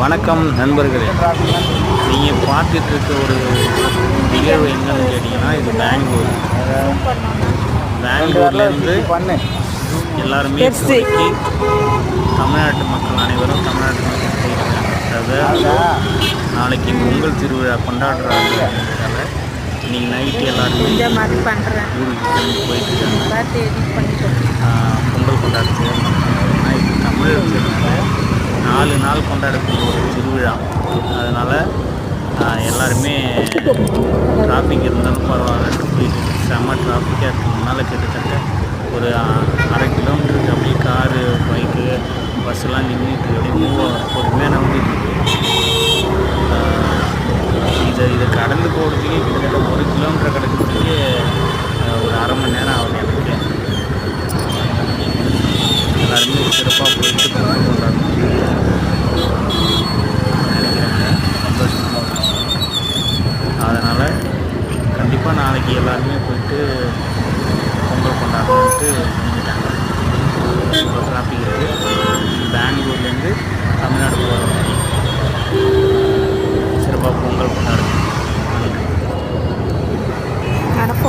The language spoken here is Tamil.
வணக்கம் நண்பர்களே, நீங்கள் பார்த்துட்டு இருக்க ஒரு நிகழ்வு என்னன்னு கேட்டிங்கன்னா, இது பெங்களூர்லேருந்து எல்லாருமே இப்போதைக்கு தமிழ்நாட்டு மக்கள் அனைவரும் தமிழ்நாட்டு மக்கள் போயிருக்காங்க. அதாவது நாளைக்கு பொங்கல் திருவிழா கொண்டாடுறாங்க. இன்றைக்கி நைட்டு எல்லாருமே ஊருக்கு கிளம்பி போயிட்டுருக்காங்க பொங்கல் கொண்டாடுறது. இது தமிழர்கள் 4 நாள் கொண்டாடக்கூடிய ஒரு திருவிழா. அதனால் எல்லாருமே டிராஃபிக் இருந்தாலும் பரவாயில்லன்ட்டு போயிட்டு செம்ம டிராஃபிக்காக இருக்கிறதுனால கிட்டத்தட்ட ஒரு 1/2 கிலோமீட்டருக்கு அப்படியே காரு, பைக்கு, பஸ்ஸெல்லாம் நின்றுட்டு அப்படியே பொறுமையாக நம்பிட்டு இதை கடந்து போகிறதுக்கே கிட்டத்தட்ட 1 கிலோமீட்டர் கிடக்கிறதுக்கே ஒரு 1/2 மணி நேரம் ஆகுது எனக்கு. எல்லாருமே சிறப்பாக போயிட்டு பொங்கல் கொண்டாடணும் நினைக்கிறாங்க. சந்தோஷமான ஒரு விஷயம். அதனால் கண்டிப்பாக நாளைக்கு எல்லாருமே போயிட்டு பொங்கல் கொண்டாடணுன்ட்டு